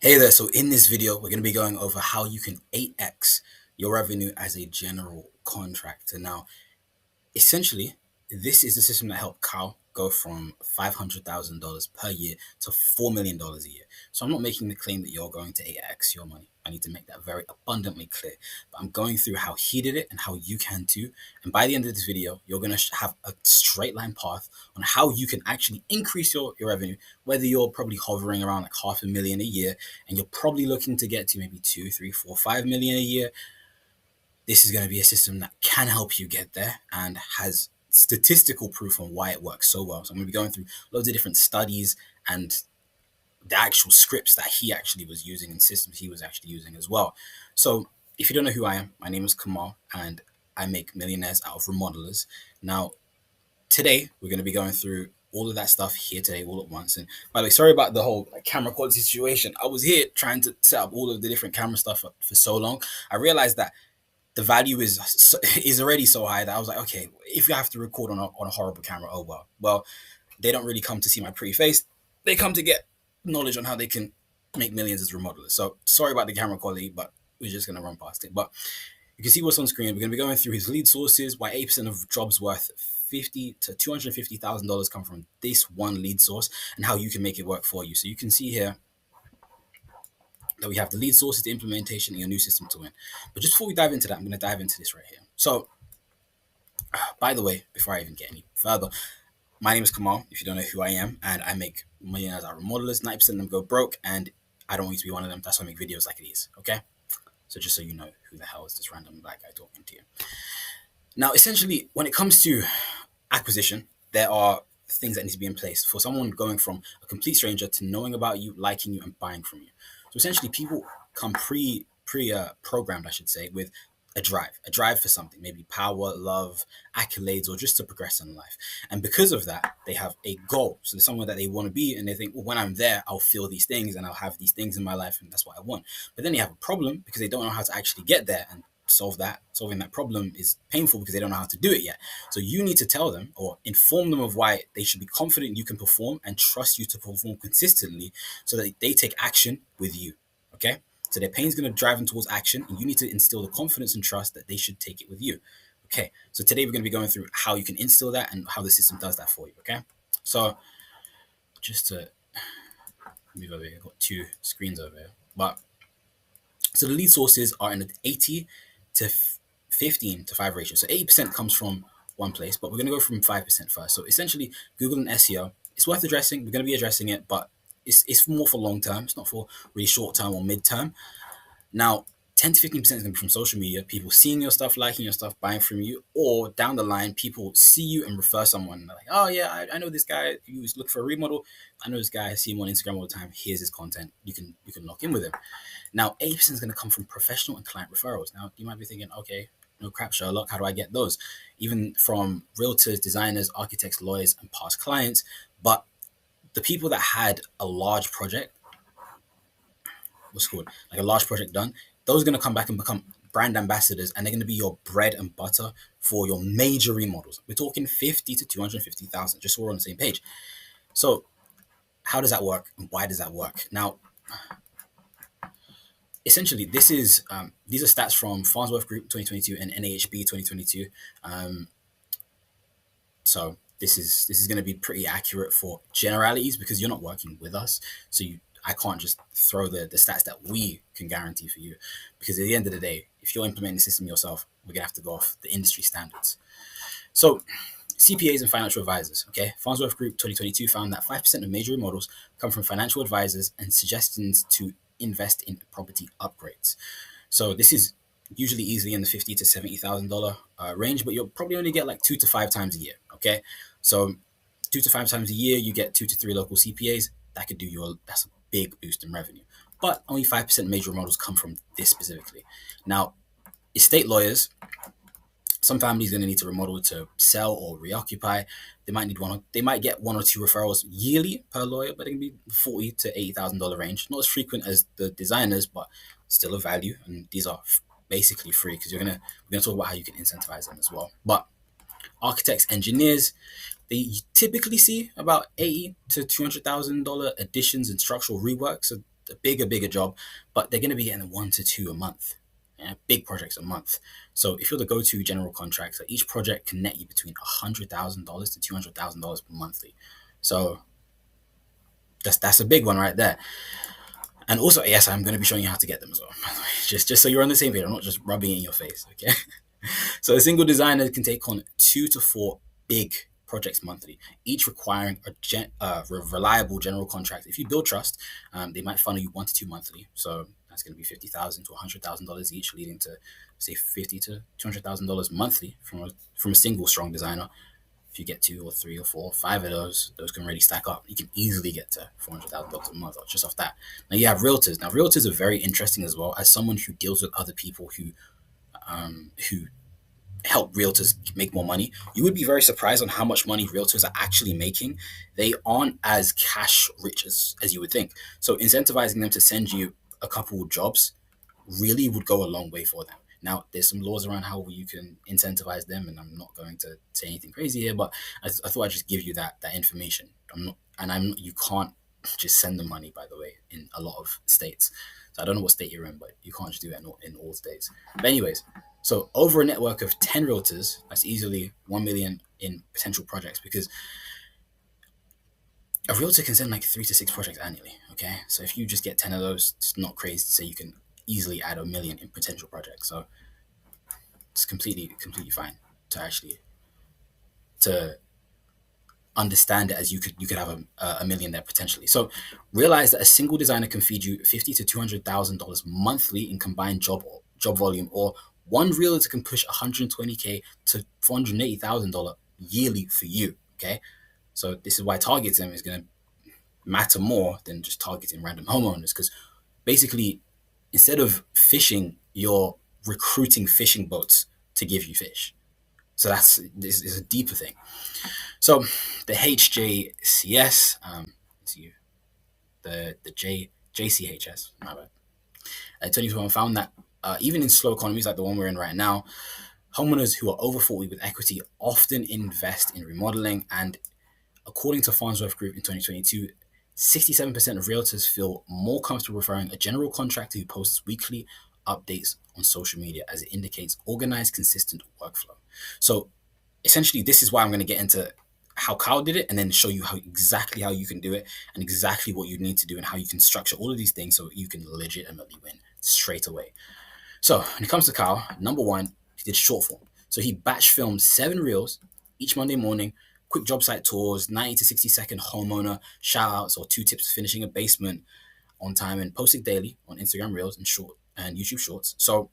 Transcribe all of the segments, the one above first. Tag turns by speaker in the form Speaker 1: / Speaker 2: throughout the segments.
Speaker 1: Hey there, so in this video, we're going to be going over how you can 8x your revenue as a general contractor. Now, essentially, this is the system that helped Kyle go from $500,000 per year to $4 million a year. So I'm not making the claim that you're going to 8x your money. I need to make that very abundantly clear. But I'm going through how he did it and how you can too. And by the end of this video, you're going to have a straight line path on how you can actually increase your revenue, whether you're probably hovering around like 500,000 a year and you're probably looking to get to maybe 2, 3, 4, 5 million a year. This is going to be a system that can help you get there and has statistical proof on why it works so well. So I'm going to be going through loads of different studies and the actual scripts that he actually was using and systems he was actually using as well. So if you don't know who I am, my name is Kamal and I make millionaires out of remodelers. Now, today we're going to be going through all of that stuff here today all at once. And by the way, sorry about the whole camera quality situation. I was here trying to set up all of the different camera stuff for so long. I realized that the value is already so high that I was like, okay, if you have to record on a horrible camera, oh well. Well, they don't really come to see my pretty face. They come to get knowledge on how they can make millions as remodelers. So sorry about the camera quality, but we're just gonna run past it. But you can see what's on screen. We're gonna be going through his lead sources, why 8% of jobs worth fifty to $250,000 come from this one lead source, and how you can make it work for you. So you can see here that we have the lead sources, the implementation, and your new system to win. But just before we dive into that, I'm going to dive into this right here. So, by the way, before I even get any further, my name is Kamal, if you don't know who I am, and I make millionaires out of remodelers. 90% of them go broke, and I don't want you to be one of them. That's why I make videos like these, okay? So just so you know who the hell is this random black guy talking to you. Now, essentially, when it comes to acquisition, there are things that need to be in place for someone going from a complete stranger to knowing about you, liking you, and buying from you. So essentially, people come programmed, I should say, with a drive for something, maybe power, love, accolades, or just to progress in life. And because of that, they have a goal. So there's somewhere that they want to be, and they think, well, when I'm there, I'll feel these things and I'll have these things in my life, and that's what I want. But then they have a problem because they don't know how to actually get there, and solving that problem is painful because they don't know how to do it yet. So you need to tell them or inform them of why they should be confident you can perform and trust you to perform consistently so that they take action with you. Okay, so their pain is going to drive them towards action, and you need to instill the confidence and trust that they should take it with you. Okay, so today we're going to be going through how you can instill that and how the system does that for you. Okay, so just to move over here, I've got two screens over here, but so the lead sources are in the 80 to 15 to 5 ratio. So 80% comes from one place, but we're going to go from 5% first. So essentially, Google and SEO, it's worth addressing. We're going to be addressing it, but it's more for long term. It's not for really short term or mid term. Now, 10 to 15% is going to be from social media, people seeing your stuff, liking your stuff, buying from you, or down the line, people see you and refer someone. They're like, oh, yeah, I know this guy. You look for a remodel. I know this guy. I see him on Instagram all the time. Here's his content. You can lock in with him. Now, 80% is going to come from professional and client referrals. Now, you might be thinking, okay, no crap, Sherlock, how do I get those? Even from realtors, designers, architects, lawyers, and past clients. But the people that had a large project, what's it called, like a large project done, those are going to come back and become brand ambassadors, and they're going to be your bread and butter for your major remodels. We're talking 50 to 250,000, just so we're on the same page. So, how does that work, and why does that work? Now, essentially, these are stats from Farnsworth Group 2022 and NAHB 2022. Um, so this is going to be pretty accurate for generalities because you're not working with us. So I can't just throw the stats that we can guarantee for you, because at the end of the day, if you're implementing the system yourself, we're gonna have to go off the industry standards. So CPAs and financial advisors. Okay, Farnsworth Group 2022 found that 5% of major remodels come from financial advisors and suggestions to invest in property upgrades. So this is usually easily in the $50,000 to $70,000 range, but you'll probably only get like 2 to 5 times a year. Okay, so 2 to 5 times a year, you get 2 to 3 local CPAs. That could do you that's a big boost in revenue. But only 5% major remodels come from this specifically. Now, estate lawyers, some families are going to need to remodel to sell or reoccupy. They might get 1 or 2 referrals yearly per lawyer, but it can be $40,000 to $80,000 range. Not as frequent as the designers, but still a value. And these are basically free because we're gonna talk about how you can incentivize them as well. But architects, engineers, they typically see about $80,000 to $200,000 additions and structural rework. So a bigger job, but they're going to be getting 1 to 2 a month. Yeah, big projects a month. So if you're the go-to general contractor, each project can net you between $100,000 to $200,000 monthly. So that's a big one right there. And also, yes, I'm going to be showing you how to get them as well. By the way, just so you're on the same page, I'm not just rubbing it in your face. Okay. So a single designer can take on 2 to 4 big projects monthly, each requiring a reliable general contractor. If you build trust, they might funnel you 1 to 2 monthly. So that's going to be $50,000 to $100,000 each, leading to say $50,000 to $200,000 monthly from a single strong designer. If you get 2 or 3 or 4 or 5 of those can really stack up. You can easily get to $400,000 a month just off that. Now you have realtors. Now realtors are very interesting as well. As someone who deals with other people who help realtors make more money, you would be very surprised on how much money realtors are actually making. They aren't as cash rich as you would think. So incentivizing them to send you a couple of jobs really would go a long way for them. Now, there's some laws around how you can incentivize them, and I'm not going to say anything crazy here, but I thought I'd just give you that information. You can't just send them money, by the way, in a lot of states. So I don't know what state you're in, but you can't just do that in all states. But anyways, so over a network of 10 realtors, that's easily 1 million in potential projects, because a realtor can send like 3 to 6 projects annually. Okay, so if you just get 10 of those, it's not crazy to say you can easily add 1 million in potential projects. So it's completely fine to understand it, as you could have a million there potentially. So realize that a single designer can feed you $50,000 to $200,000 monthly in combined job volume, or one realtor can push $120K to $480,000 yearly for you. Okay, so this is why targeting is going to matter more than just targeting random homeowners, because basically, instead of fishing, you're recruiting fishing boats to give you fish. So this is a deeper thing. So the HJCS, the JCHS, my bad. 2021 found that even in slow economies like the one we're in right now, homeowners who are over 40 with equity often invest in remodeling. And according to Farnsworth Group in 2022, 67% of realtors feel more comfortable referring a general contractor who posts weekly updates on social media, as it indicates organized, consistent workflow. So essentially, this is why I'm going to get into how Kyle did it, and then show you exactly how you can do it, and exactly what you need to do, and how you can structure all of these things so you can legitimately win straight away. So when it comes to Kyle, number one, he did short form. So he batch filmed 7 reels each Monday morning, quick job site tours, 90 to 60-second homeowner shout outs, or 2 tips for finishing a basement on time, and posted daily on Instagram Reels and YouTube Shorts. So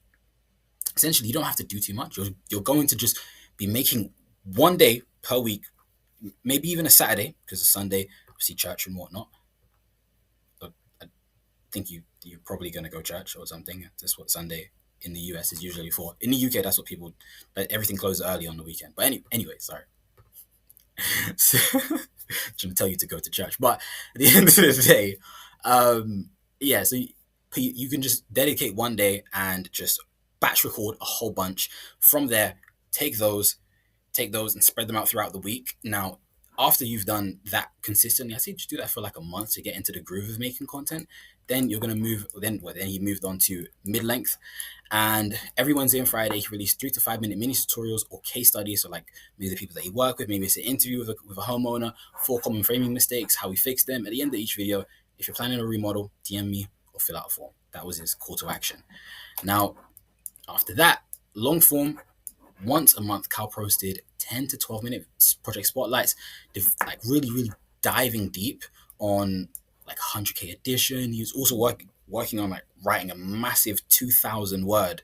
Speaker 1: essentially, you don't have to do too much. You're going to just be making one day per week, maybe even a Saturday, because a Sunday, obviously church and whatnot. But I think you're probably going to go church or something. That's what Sunday in the US is usually for. In the UK, that's what everything closes early on the weekend. But anyway, sorry. So, shouldn't tell you to go to church, but at the end of the day, so you can just dedicate one day and just batch record a whole bunch. From there, take those and spread them out throughout the week. Now, after you've done that consistently, I say just do that for like a month to get into the groove of making content. Then you're gonna move. Then he moved on to mid-length, and every Wednesday and Friday he released 3 to 5 minute mini tutorials or case studies. So like maybe the people that he worked with, maybe it's an interview with a homeowner, 4 common framing mistakes, how he fixed them. At the end of each video, if you're planning a remodel, DM me or fill out a form. That was his call to action. Now, after that, long form, once a month, Cal posted 10 to 12 minute project spotlights, like really diving deep on like 100K edition. He was also working on like writing a massive 2,000 word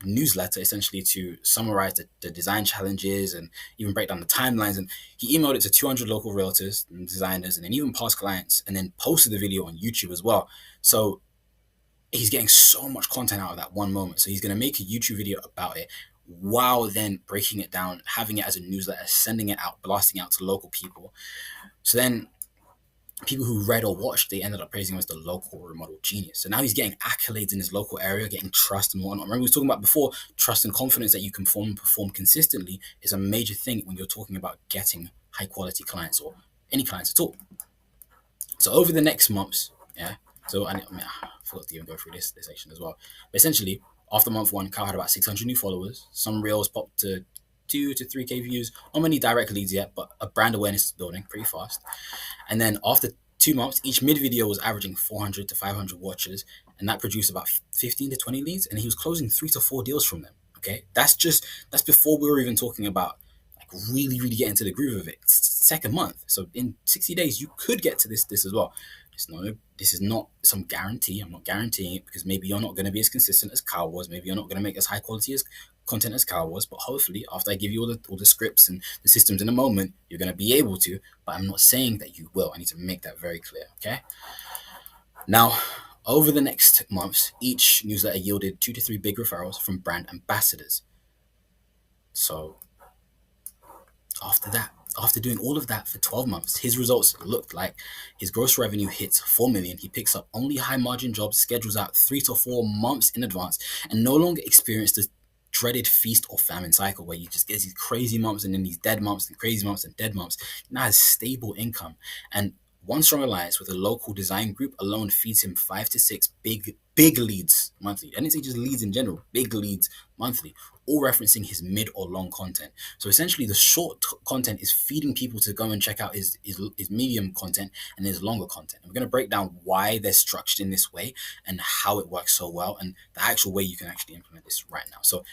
Speaker 1: newsletter, essentially to summarize the design challenges and even break down the timelines. And he emailed it to 200 local realtors and designers, and then even past clients, and then posted the video on YouTube as well. So he's getting so much content out of that one moment. So he's going to make a YouTube video about it, while then breaking it down, having it as a newsletter, sending it out, blasting out to local people. So then people who read or watched, they ended up praising him as the local remodel genius. So now he's getting accolades in his local area, getting trust and whatnot. Remember we were talking about before, trust and confidence that you can perform consistently is a major thing when you're talking about getting high quality clients or any clients at all. So over the next months, So I forgot to even go through this section as well. But essentially, after month one, Kyle had about 600 new followers. Some reels popped to 2 to 3K views. Not many direct leads yet, but a brand awareness is building pretty fast. And then after 2 months, each mid video was averaging 400 to 500 watches, and that produced about 15 to 20 leads. And he was closing 3 to 4 deals from them. Okay, that's before we were even talking about like really getting into the groove of it. Second month, so in 60 days, you could get to this as well. This is not some guarantee. I'm not guaranteeing it because maybe you're not going to be as consistent as Kyle was. Maybe you're not going to make as high quality as content as Kyle was. But hopefully, after I give you all the scripts and the systems in a moment, you're going to be able to. But I'm not saying that you will. I need to make that very clear. Okay. Now, over the next months, each newsletter yielded 2 to 3 big referrals from brand ambassadors. So after that, after doing all of that for 12 months, his results looked like his gross revenue hits 4 million. He picks up only high margin jobs, schedules out 3 to 4 months in advance, and no longer experienced the dreaded feast or famine cycle where you just get these crazy months and then these dead months and crazy months and dead months. Now has stable income. And one strong alliance with a local design group alone feeds him 5 to 6 big leads monthly. I didn't say just leads in general, big leads monthly, all referencing his mid or long content. So essentially, the short content is feeding people to go and check out his medium content and his longer content. And we're going to break down why they're structured in this way and how it works so well and the actual way you can actually implement this right now. So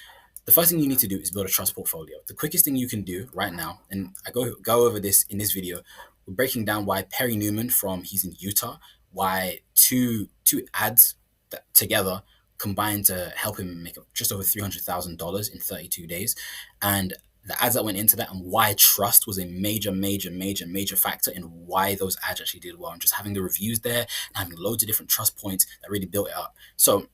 Speaker 1: the first thing you need to do is build a trust portfolio. The quickest thing you can do right now, and I go over this in this video, we're breaking down why Perry Newman he's in Utah, why two ads that together combined to help him make just over $300,000 in 32 days, and the ads that went into that, and why trust was a major factor in why those ads actually did well, and just having the reviews there and having loads of different trust points that really built it up. So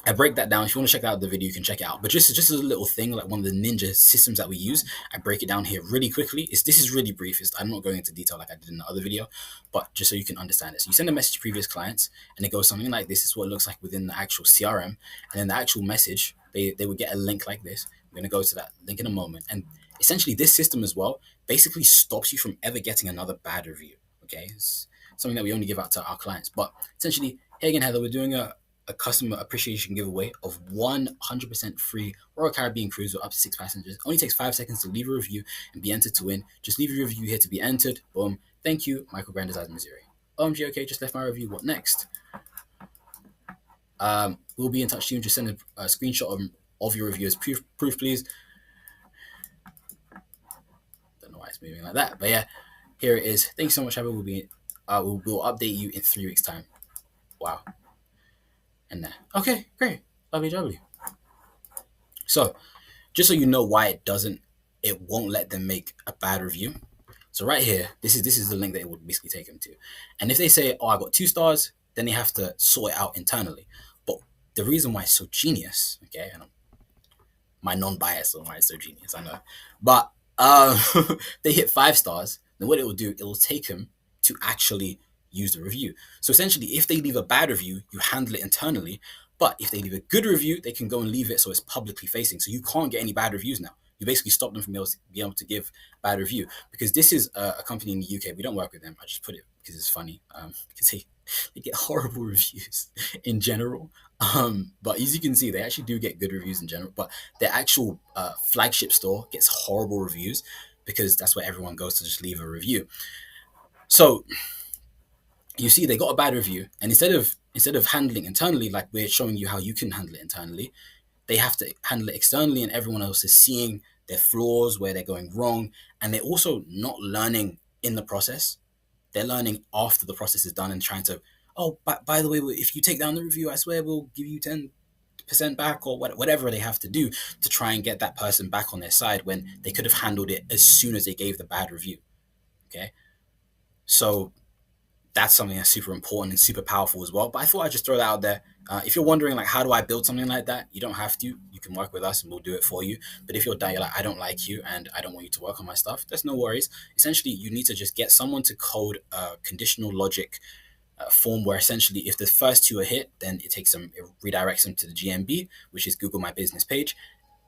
Speaker 1: I break that down. If you want to check out the video, you can check it out. But just as a little thing, like one of the ninja systems that we use, I break it down here really quickly. This is really brief. I'm not going into detail like I did in the other video, but just so you can understand it. So you send a message to previous clients, and it goes something like this. This is what it looks like within the actual CRM, and then the actual message, they would get a link like this. We're going to go to that link in a moment, and essentially this system as well basically stops you from ever getting another bad review. Okay, it's something that we only give out to our clients, but essentially, hey again, Heather, we're doing a customer appreciation giveaway of 100% free Royal Caribbean cruise with up to 6 passengers. It only takes 5 seconds to leave a review and be entered to win. Just leave your review here to be entered. Boom. Thank you, Michael Grandizard, Missouri. OMG, okay, just left my review. What next? We'll be in touch soon. Just send a screenshot of your review as proof, please. Don't know why it's moving like that, but yeah, here it is. Thanks so much, Heather. We'll update you in 3 weeks' time. Wow. And there. Okay, great. Lovely. So, just so you know why it won't let them make a bad review. So right here, this is the link that it would basically take them to. And if they say, oh, I got 2 stars, then they have to sort it out internally. But the reason why it's so genius, okay, and my non-bias on why it's so genius, I know. But they hit 5 stars, then what it will do, it will take them to actually use the review. So essentially, if they leave a bad review, you handle it internally. But if they leave a good review, they can go and leave it so it's publicly facing. So you can't get any bad reviews now. You basically stop them from being able to give bad review, because this is a company in the UK. We don't work with them. I just put it because it's funny, because they get horrible reviews in general. But as you can see, they actually do get good reviews in general. But their actual flagship store gets horrible reviews because that's where everyone goes to just leave a review. So you see, they got a bad review, and instead of handling internally like we're showing you how you can handle it internally, they have to handle it externally, and everyone else is seeing their flaws, where they're going wrong, and they're also not learning in the process. They're learning after the process is done and trying to, oh, by the way, if you take down the review, I swear we'll give you 10% back, or whatever they have to do to try and get that person back on their side when they could have handled it as soon as they gave the bad review. Okay, so that's something that's super important and super powerful as well. But I thought I'd just throw that out there. If you're wondering, like, how do I build something like that? You don't have to. You can work with us and we'll do it for you. But if you're like, I don't like you and I don't want you to work on my stuff, there's no worries. Essentially, you need to just get someone to code a conditional logic form where essentially if the first 2 are hit, then it redirects them to the GMB, which is Google My Business page.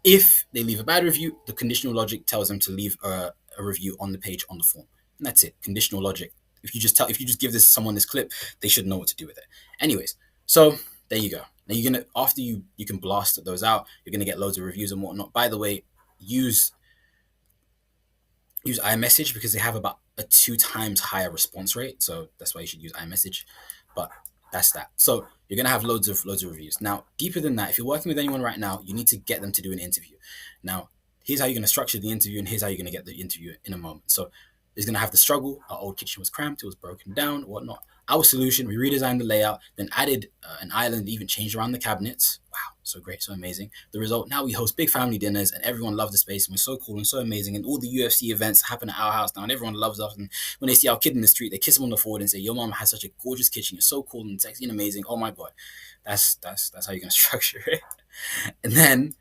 Speaker 1: If they leave a bad review, the conditional logic tells them to leave a review on the page on the form. And that's it. Conditional logic. if you just give this someone this clip, they should know what to do with it. Anyways, so there you go. Now you're gonna after you can blast those out, you're gonna get loads of reviews and whatnot. By the way, use use iMessage because they have about a 2 times higher response rate. So that's why you should use iMessage. But that's that. So you're gonna have loads of reviews. Now, deeper than that, if you're working with anyone right now, you need to get them to do an interview. Now, here's how you're gonna structure the interview, and here's how you're gonna get the interview in a moment. So it's gonna have the struggle. Our old kitchen was cramped, it was broken down, whatnot. Our solution, we redesigned the layout, then added an island, even changed around the cabinets. Wow, so great, so amazing. The result, now we host big family dinners and everyone loves the space and we're so cool and so amazing. And all the UFC events happen at our house now and everyone loves us. And when they see our kid in the street, they kiss him on the forehead and say, your mom has such a gorgeous kitchen. You're so cool and sexy and amazing. Oh my God. That's how you're going to structure it. And then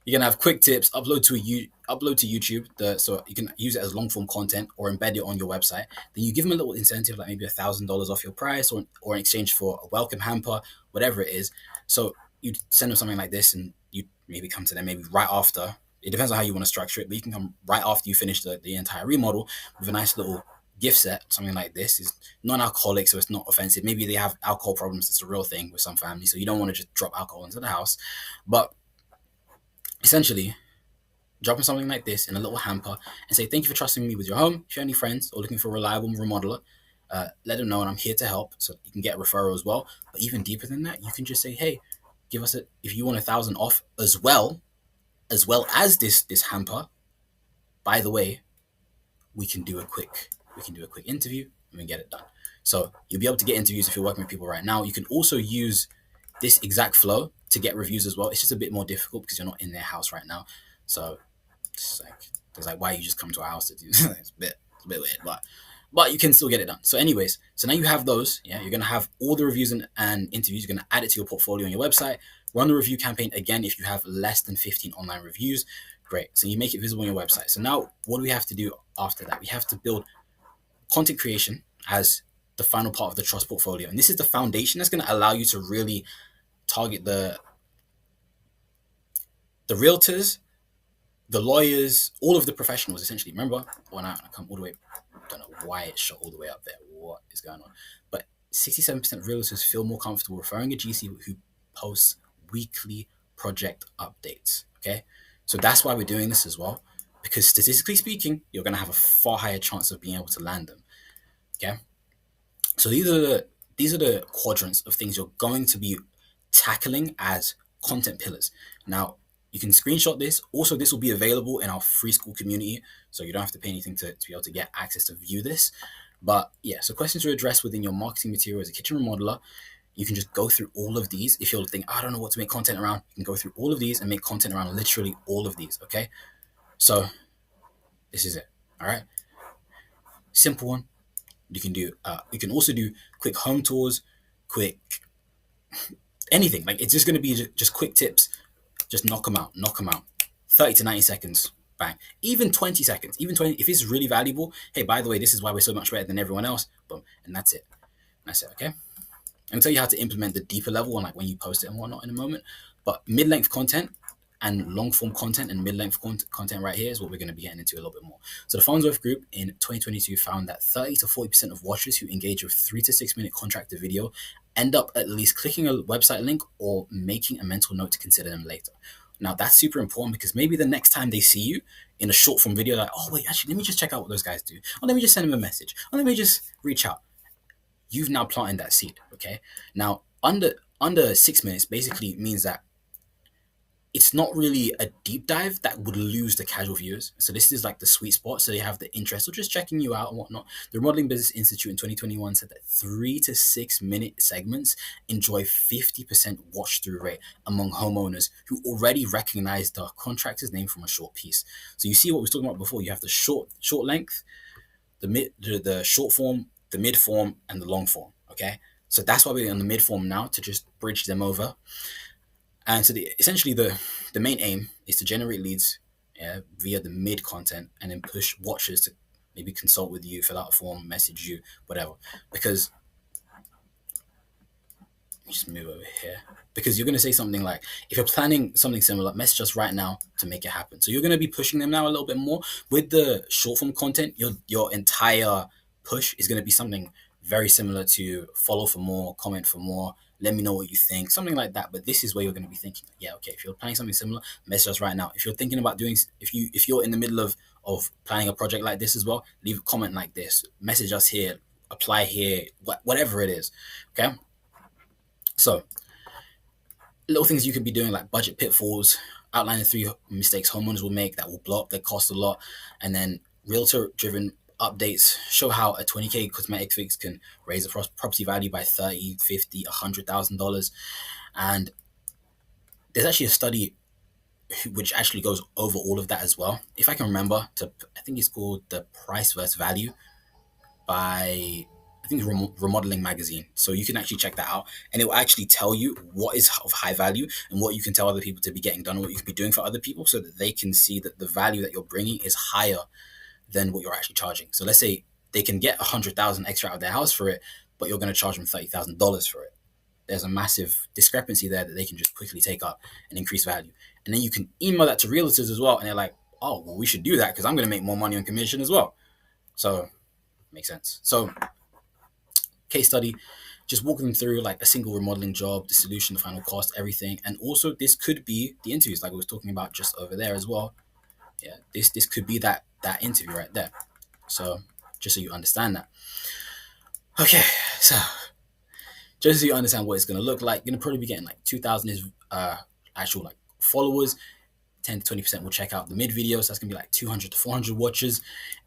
Speaker 1: you're gonna have quick tips. Upload to YouTube. So you can use it as long form content or embed it on your website. Then you give them a little incentive, like maybe $1,000 off your price, or in exchange for a welcome hamper, whatever it is. So you send them something like this, and you maybe come to them maybe right after. It depends on how you want to structure it, but you can come right after you finish the entire remodel with a nice little gift set. Something like this is non-alcoholic, so it's not offensive. Maybe they have alcohol problems. It's a real thing with some families, so you don't want to just drop alcohol into the house, but essentially dropping something like this in a little hamper and say, thank you for trusting me with your home. If you have any friends or looking for a reliable remodeler, let them know and I'm here to help. So you can get a referral as well. But even deeper than that, you can just say, hey, give us if you want 1,000 off as well as this hamper. By the way, we can do a quick interview and we get it done. So you'll be able to get interviews if you're working with people right now. You can also use this exact flow to get reviews as well. It's just a bit more difficult because you're not in their house right now. So it's like why you just come to our house to do it's a bit weird, but you can still get it done. So anyways, so now you have those. Yeah, you're gonna have all the reviews and interviews. You're gonna add it to your portfolio on your website. Run the review campaign again if you have less than 15 online reviews. Great. So you make it visible on your website. So now what do we have to do after that? We have to build content creation as the final part of the trust portfolio, and this is the foundation that's going to allow you to really target the realtors, the lawyers, all of the professionals essentially. Remember when I come all the way, I don't know why it shot all the way up there, what is going on, but 67% of realtors feel more comfortable referring a GC who posts weekly project updates. Okay, so that's why we're doing this as well, because statistically speaking, you're going to have a far higher chance of being able to land them. Okay, so these are the quadrants of things you're going to be tackling as content pillars. Now, you can screenshot this. Also, this will be available in our free school community, so you don't have to pay anything to be able to get access to view this. But yeah, so questions to address within your marketing material as a kitchen remodeler. You can just go through all of these. If you're thinking, I don't know what to make content around, you can go through all of these and make content around literally all of these, okay? So this is it, all right? Simple one. You can also do quick home tours, quick anything. Like it's just going to be just quick tips. Just knock them out. 30 to 90 seconds, bang. Even 20 seconds, even 20. If it's really valuable, hey, by the way, this is why we're so much better than everyone else. Boom, and that's it. Okay. I'm gonna tell you how to implement the deeper level and like when you post it and whatnot in a moment. But mid-length content and long-form content and mid-length content right here is what we're going to be getting into a little bit more. So the Farnsworth Group in 2022 found that 30 to 40% of watchers who engage with 3 to 6 minute contractor video end up at least clicking a website link or making a mental note to consider them later. Now that's super important because maybe the next time they see you in a short form video, like, oh wait, actually, let me just check out what those guys do. Or let me just send them a message. Or let me just reach out. You've now planted that seed, okay? Now, under 6 minutes basically means that it's not really a deep dive that would lose the casual viewers. So this is like the sweet spot. So they have the interest of just checking you out and whatnot. The Remodeling Business Institute in 2021 said that 3 to 6 minute segments enjoy 50% watch through rate among homeowners who already recognize the contractor's name from a short piece. So you see what we were talking about before. You have the short length, the short form, the mid form, and the long form. Okay, so that's why we're on the mid form now to just bridge them over. And so essentially the main aim is to generate leads via the mid content and then push watchers to maybe consult with you, fill out a form, message you, whatever. Because let me just move over here. Because you're going to say something like, if you're planning something similar, message us right now to make it happen. So you're going to be pushing them now a little bit more. With the short form content, your entire push is going to be something very similar to follow for more, comment for more, let me know what you think, something like that. But this is where you're going to be thinking, yeah, okay, if you're planning something similar, message us right now. If you're thinking about doing, if you're in the middle of planning a project like this as well, leave a comment like this, message us here, apply here, whatever it is. Okay, so little things you could be doing like budget pitfalls, outlining 3 mistakes homeowners will make that will blow up their cost a lot, and then realtor driven updates show how a 20K cosmetic fix can raise a property value by 30, 50, $100,000. And there's actually a study which actually goes over all of that as well. If I can remember, I think it's called the Price versus Value by, I think, Remodeling magazine. So you can actually check that out, and it will actually tell you what is of high value and what you can tell other people to be getting done, what you can be doing for other people, so that they can see that the value that you're bringing is higher than what you're actually charging. So let's say they can get 100,000 extra out of their house for it, but you're going to charge them $30,000 for it. There's a massive discrepancy there that they can just quickly take up and increase value. And then you can email that to realtors as well, and they're like, oh, well, we should do that because I'm going to make more money on commission as well. So makes sense. So case study, just walking them through like a single remodeling job, the solution, the final cost, everything. And also this could be the interviews like I was talking about just over there as well. Yeah, this could be that interview right there. So just so you understand that. Okay, so just so you understand what it's going to look like, you're going to probably be getting like 2,000 is actual like followers. 10 to 20% will check out the mid video, so that's gonna be like 200 to 400 watches,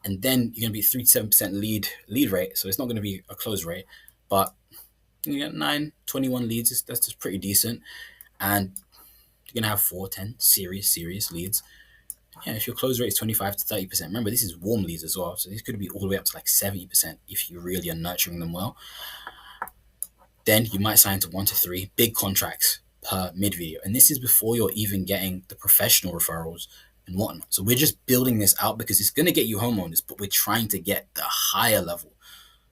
Speaker 1: and then you're gonna be 3 to 7% lead rate. So it's not gonna be a close rate, but you get 21 leads. That's just pretty decent, and you're gonna have 10 serious leads. Yeah, if your close rate is 25 to 30%, remember this is warm leads as well, so this could be all the way up to like 70% if you really are nurturing them well. Then you might sign to 1 to 3 big contracts per mid video. And this is before you're even getting the professional referrals and whatnot. So we're just building this out because it's going to get you homeowners, but we're trying to get the higher level.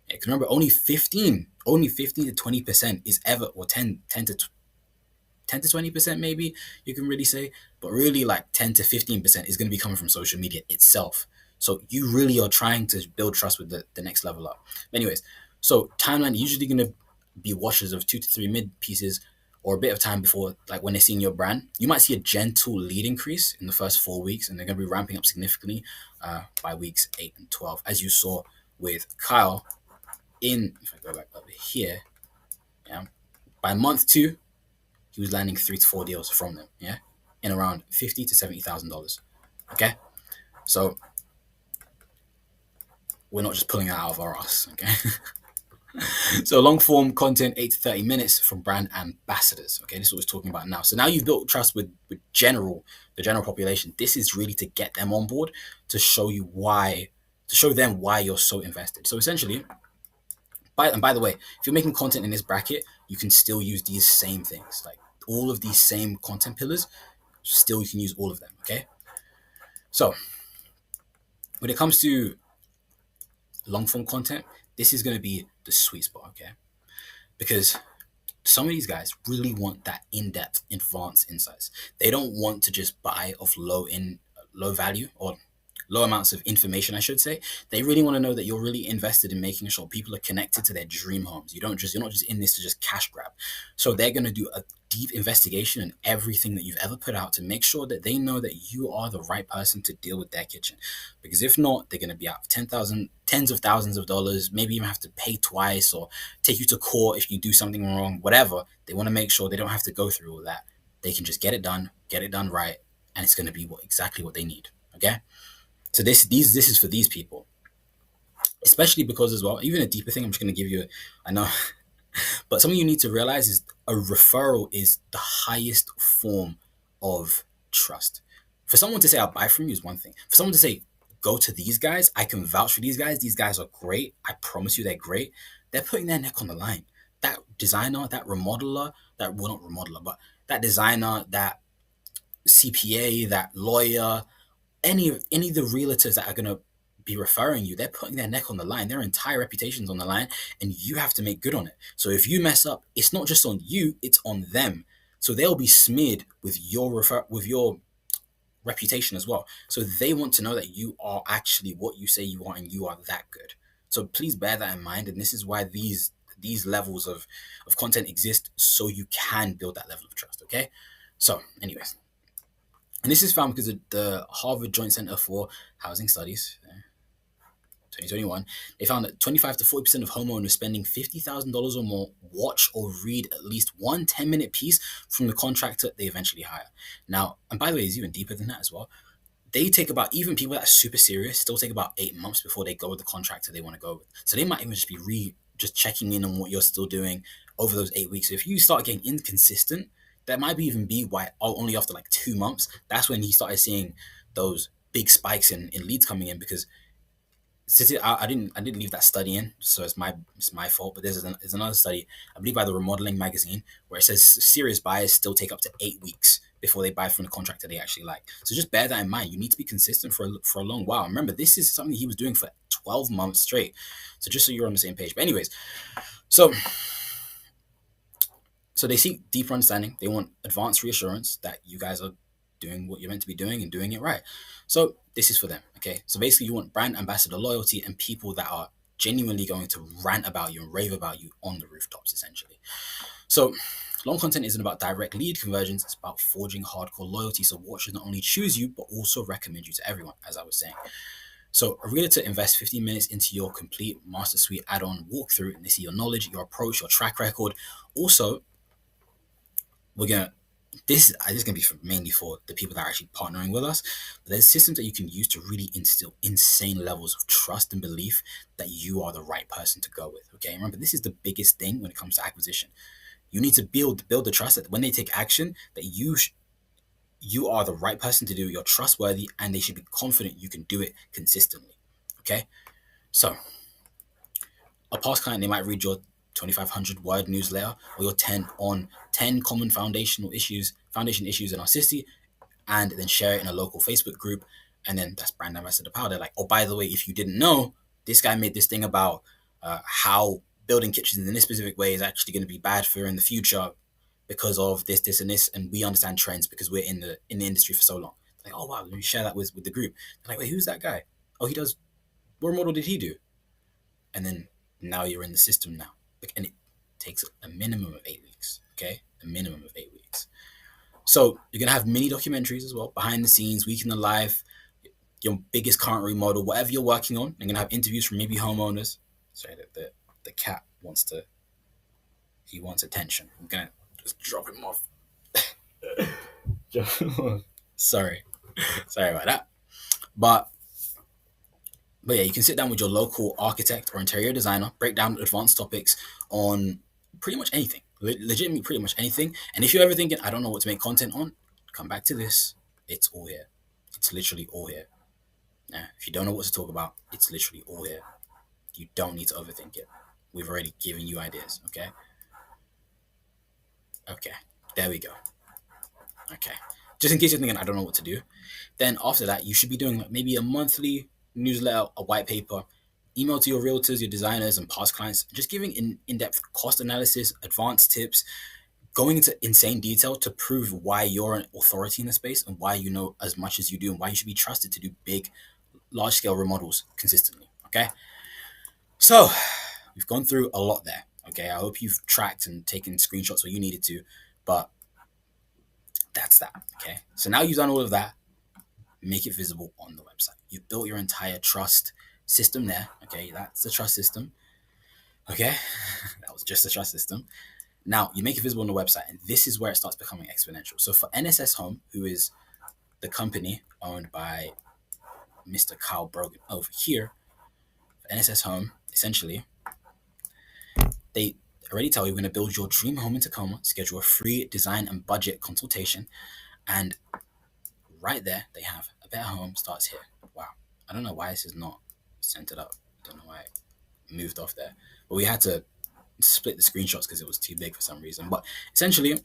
Speaker 1: Yeah, because remember, only 15 to 20% is ever, or 10 to 20% maybe you can really say, but really like 10 to 15% is going to be coming from social media itself. So you really are trying to build trust with the next level up. Anyways, so timeline usually going to be washes of 2 to 3 mid pieces, or a bit of time before, like when they're seeing your brand. You might see a gentle lead increase in the first 4 weeks, and they're going to be ramping up significantly by weeks 8 and 12, as you saw with Kyle if I go back over here, yeah, by month 2, he was landing 3 to 4 deals from them, yeah, in around $50,000 to $70,000. Okay, so we're not just pulling it out of our ass, okay? So long form content, 8 to 30 minutes from brand ambassadors. Okay, this is what we're talking about now. So now you've built trust with the general population. This is really to get them on board, to show them why you're so invested. So essentially, by the way, if you're making content in this bracket, you can still use these same things, like all of these same content pillars. Still, you can use all of them. Okay, so when it comes to long form content, this is going to be the sweet spot. Okay, because some of these guys really want that in-depth, advanced insights. They don't want to just buy off low value or low amounts of information, I should say. They really want to know that you're really invested in making sure people are connected to their dream homes. You're not just in this to just cash grab. So they're going to do a deep investigation in everything that you've ever put out to make sure that they know that you are the right person to deal with their kitchen. Because if not, they're going to be out tens of thousands of dollars, maybe even have to pay twice or take you to court if you do something wrong, whatever. They want to make sure they don't have to go through all that. They can just get it done right, and it's going to be exactly what they need. Okay? So this is for these people, especially because as well, even a deeper thing I'm just going to give you, I know, but something you need to realize is a referral is the highest form of trust. For someone to say, I'll buy from you is one thing. For someone to say, go to these guys, I can vouch for these guys are great, I promise you they're great, they're putting their neck on the line. That designer, that remodeler, not remodeler, but that designer, that CPA, that lawyer, any of the realtors that are going to be referring you, they're putting their neck on the line. Their entire reputation's on the line, and you have to make good on it. So if you mess up, it's not just on you, it's on them. So they'll be smeared with your reputation as well. So they want to know that you are actually what you say you are, and you are that good. So please bear that in mind. And this is why these levels of content exist, so you can build that level of trust. Okay. So, anyways, and this is found because of the Harvard Joint Center for Housing Studies, 2021, they found that 25 to 40% of homeowners spending $50,000 or more watch or read at least one 10-minute piece from the contractor they eventually hire. Now, and by the way, it's even deeper than that as well. They take about, even people that are super serious, still take about 8 months before they go with the contractor they want to go with. So they might even just be just checking in on what you're still doing over those 8 weeks. So if you start getting inconsistent, that might even be why only after like 2 months, that's when he started seeing those big spikes in leads coming in. Because I didn't leave that study in, so it's my fault. But there's another study, I believe by the Remodeling magazine, where it says serious buyers still take up to 8 weeks before they buy from the contractor they actually like. So just bear that in mind. You need to be consistent for a long while. Remember, this is something he was doing for 12 months straight. So just so you're on the same page. But anyways, so so they seek deeper understanding. They want advanced reassurance that you guys are doing what you're meant to be doing and doing it right. So this is for them. Okay. So basically, you want brand ambassador loyalty and people that are genuinely going to rant about you and rave about you on the rooftops, essentially. So long content isn't about direct lead conversions. It's about forging hardcore loyalty. So watchers not only choose you, but also recommend you to everyone, as I was saying. So a realtor invests 15 minutes into your complete master suite add-on walkthrough, and they see your knowledge, your approach, your track record. Also, we're gonna this is gonna be mainly for the people that are actually partnering with us. But there's systems that you can use to really instill insane levels of trust and belief that you are the right person to go with. Okay, remember, this is the biggest thing when it comes to acquisition. You need to build the trust that when they take action, that you are the right person to do it. You're trustworthy, and they should be confident you can do it consistently. Okay, so a past client, they might read your 2,500 word newsletter or your 10 common foundation issues in our city, and then share it in a local Facebook group. And then that's brand ambassador power. They're like, oh, by the way, if you didn't know, this guy made this thing about how building kitchens in this specific way is actually going to be bad for in the future because of this, and this. And we understand trends because we're in the industry for so long. Like, oh, wow, let me share that with the group. They're like, wait, who's that guy? Oh, he does. What model did he do? And then now you're in the system now. And it takes a minimum of 8 weeks. Okay, a minimum of 8 weeks. So you're gonna have mini documentaries as well, behind the scenes, week in the life, your biggest current remodel, whatever you're working on. You're gonna have interviews from maybe homeowners. Sorry, the cat wants attention. I'm gonna just drop him off. Sorry, sorry about that. But yeah, you can sit down with your local architect or interior designer, break down advanced topics on pretty much anything, legitimately pretty much anything. And if you're ever thinking, I don't know what to make content on, come back to this. It's all here. It's literally all here. Yeah, if you don't know what to talk about, it's literally all here. You don't need to overthink it. We've already given you ideas, okay? Okay, there we go. Okay. Just in case you're thinking, I don't know what to do, then after that, you should be doing maybe a monthly newsletter, a white paper, email to your realtors, your designers, and past clients, just giving in-depth cost analysis, advanced tips, going into insane detail to prove why you're an authority in the space and why you know as much as you do and why you should be trusted to do big, large-scale remodels consistently. Okay, so we've gone through a lot there. Okay, I hope you've tracked and taken screenshots where you needed to, but that's that. Okay, so now you've done all of that. Make it visible on the website. You've built your entire trust system there. Okay, that's the trust system. Okay, that was just the trust system. Now you make it visible on the website, and this is where it starts becoming exponential. So for NSS Home, who is the company owned by Mr. Kyle Brogan over here, for NSS Home, essentially, they already tell you we're going to build your dream home in Tacoma, schedule a free design and budget consultation, and right there they have a better home starts here. Wow, I don't know why this is not centered up. I don't know why it moved off there, but we had to split the screenshots because it was too big for some reason. But essentially,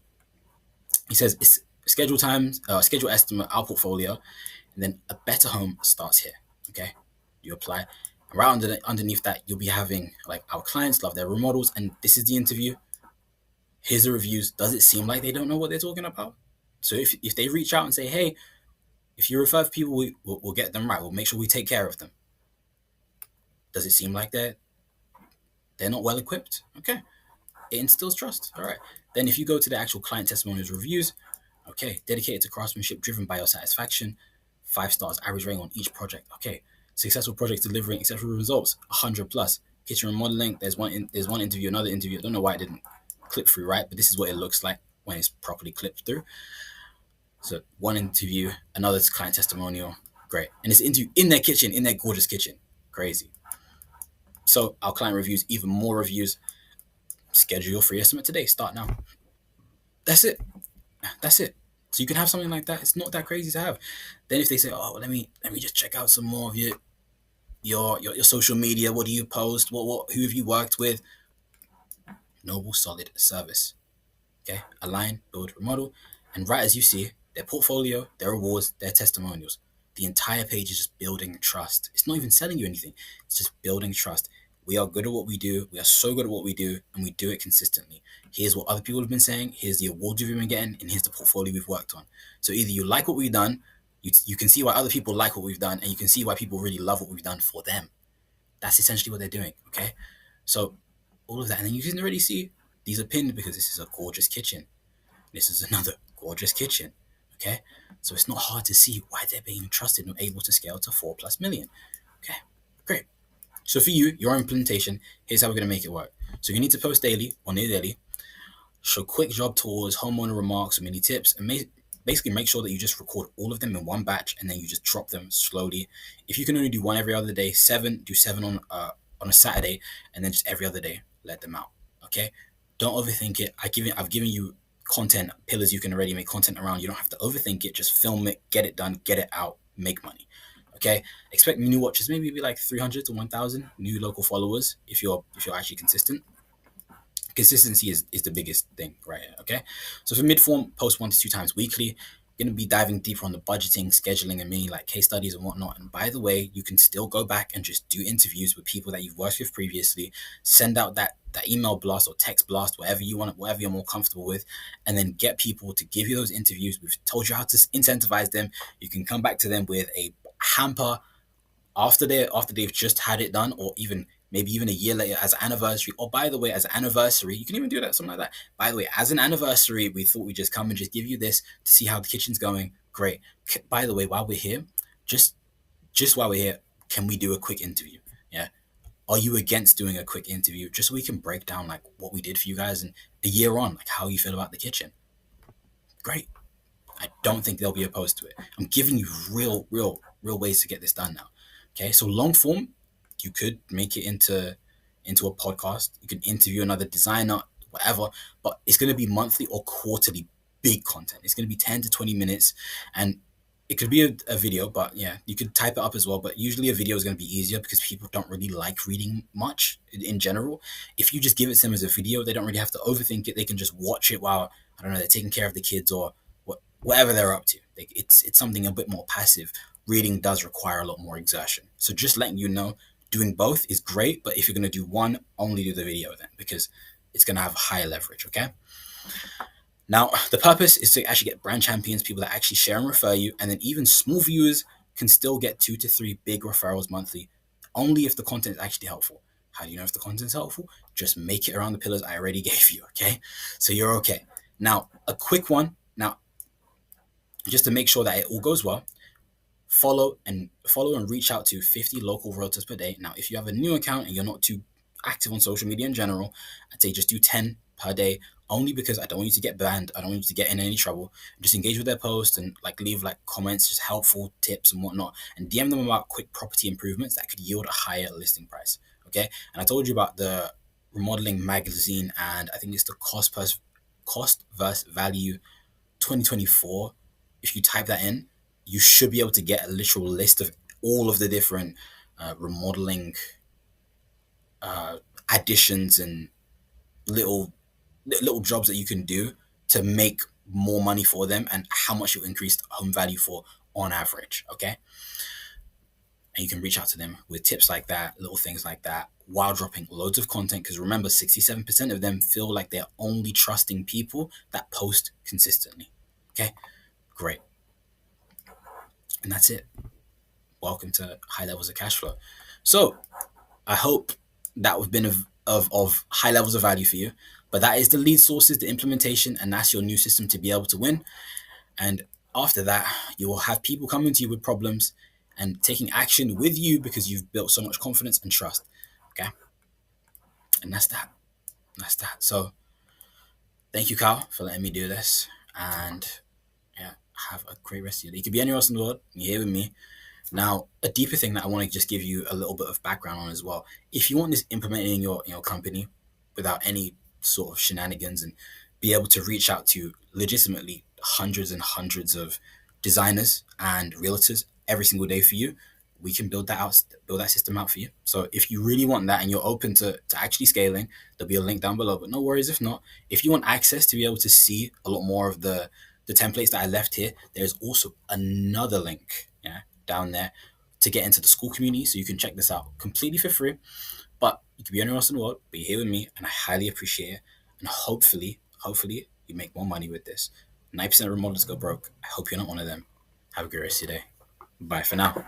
Speaker 1: he says it's schedule times, schedule estimate, our portfolio, and then a better home starts here. Okay, you apply. And right underneath that, you'll be having like our clients love their remodels, and this is the interview. Here's the reviews. Does it seem like they don't know what they're talking about? So if they reach out and say, hey, if you refer people, we'll get them right. We'll make sure we take care of them. Does it seem like they're not well equipped? Okay, it instills trust. All right. Then if you go to the actual client testimonials reviews, okay, dedicated to craftsmanship, driven by your satisfaction, 5 stars average rating on each project. Okay, successful projects delivering exceptional results, 100 plus. Kitchen remodeling. There's one interview, another interview. I don't know why it didn't clip through, right? But this is what it looks like when it's properly clipped through. So one interview, another client testimonial. Great. And it's interview in their kitchen, in their gorgeous kitchen. Crazy. So our client reviews, even more reviews. Schedule your free estimate today. Start now. That's it. That's it. So you can have something like that. It's not that crazy to have. Then if they say, "Oh, let me just check out some more of your social media. What do you post? What who have you worked with?" Noble, solid service. Okay, align, build, remodel, and right as you see, their portfolio, their rewards, their testimonials. The entire page is just building trust. It's not even selling you anything. It's just building trust. We are good at what we do. We are so good at what we do, and we do it consistently. Here's what other people have been saying. Here's the awards we've been getting, and here's the portfolio we've worked on. So either you like what we've done, you can see why other people like what we've done, and you can see why people really love what we've done for them. That's essentially what they're doing. Okay, so all of that, and then you can already see these are pinned because this is a gorgeous kitchen. This is another gorgeous kitchen. Okay, so it's not hard to see why they're being trusted and able to scale to 4+ million. Okay, great. So for you, your implementation, here's how we're going to make it work. So you need to post daily or near daily, show quick job tours, homeowner remarks, or mini tips, and basically make sure that you just record all of them in one batch and then you just drop them slowly. If you can only do one every other day, do seven on a Saturday, and then just every other day let them out. Okay, don't overthink it. I've given you content pillars you can already make content around. You don't have to overthink it. Just film it, get it done, get it out, make money. Okay, expect new watchers, maybe be like 300 to 1,000 new local followers if you're actually consistent. Consistency is the biggest thing right here. Okay, so for mid-form, post 1 to 2 times weekly. Going to be diving deeper on the budgeting, scheduling, and many like case studies and whatnot. And by the way, you can still go back and just do interviews with people that you've worked with previously. Send out that email blast or text blast, whatever you want, whatever you're more comfortable with, and then get people to give you those interviews. We've told you how to incentivize them. You can come back to them with a hamper after they've just had it done, or even maybe even a year later as an anniversary. Or by the way, as an anniversary, you can even do that, something like that. By the way, as an anniversary, we thought we'd just come and just give you this to see how the kitchen's going. Great. By the way, while we're here, just while we're here, can we do a quick interview? Yeah. Are you against doing a quick interview just so we can break down like what we did for you guys and a year on, like how you feel about the kitchen? Great. I don't think they'll be opposed to it. I'm giving you real ways to get this done now. Okay, so long form, you could make it into a podcast. You can interview another designer, whatever, but it's going to be monthly or quarterly big content. It's going to be 10 to 20 minutes, and it could be a video, but yeah, you could type it up as well. But usually a video is going to be easier because people don't really like reading much in general. If you just give it to them as a video, they don't really have to overthink it. They can just watch it while, I don't know, they're taking care of the kids or whatever they're up to. It's something a bit more passive. Reading does require a lot more exertion. So just letting you know, doing both is great, but if you're going to do one, only do the video then, because it's going to have higher leverage, okay? Now, the purpose is to actually get brand champions, people that actually share and refer you, and then even small viewers can still get 2 to 3 big referrals monthly, only if the content is actually helpful. How do you know if the content is helpful? Just make it around the pillars I already gave you, okay? So you're okay. Now, a quick one. Now, just to make sure that it all goes well, follow and reach out to 50 local realtors per day. Now, if you have a new account and you're not too active on social media in general, I'd say just do 10 per day, only because I don't want you to get banned. I don't want you to get in any trouble. Just engage with their posts and like leave like comments, just helpful tips and whatnot, and DM them about quick property improvements that could yield a higher listing price. Okay. And I told you about the remodeling magazine, and I think it's the cost versus value 2024. If you type that in, you should be able to get a literal list of all of the different remodeling additions and little jobs that you can do to make more money for them, and how much you increase home value for on average. Okay, and you can reach out to them with tips like that, little things like that, while dropping loads of content. Because remember, 67% of them feel like they're only trusting people that post consistently. Okay, great. And that's it. Welcome to High Levels of Cash Flow. So I hope that have been of high levels of value for you. But that is the lead sources, the implementation, and that's your new system to be able to win. And after that, you will have people coming to you with problems and taking action with you because you've built so much confidence and trust. Okay. And that's that. That's that. So thank you, Carl, for letting me do this. And yeah, have a great rest of your day. You could be anywhere else in the world. You're here with me. Now, a deeper thing that I want to just give you a little bit of background on as well. If you want this implemented in your company without any sort of shenanigans and be able to reach out to legitimately hundreds and hundreds of designers and realtors every single day for you, we can build that system out for you. So if you really want that and you're open to actually scaling, there'll be a link down below. But no worries if not. If you want access to be able to see a lot more of the templates that I left here, there's also another link, yeah, down there to get into the school community. So you can check this out completely for free. But you could be anywhere else in the world, but you're here with me, and I highly appreciate it. And hopefully, you make more money with this. 9% of remodelers go broke. I hope you're not one of them. Have a great rest of your day. Bye for now.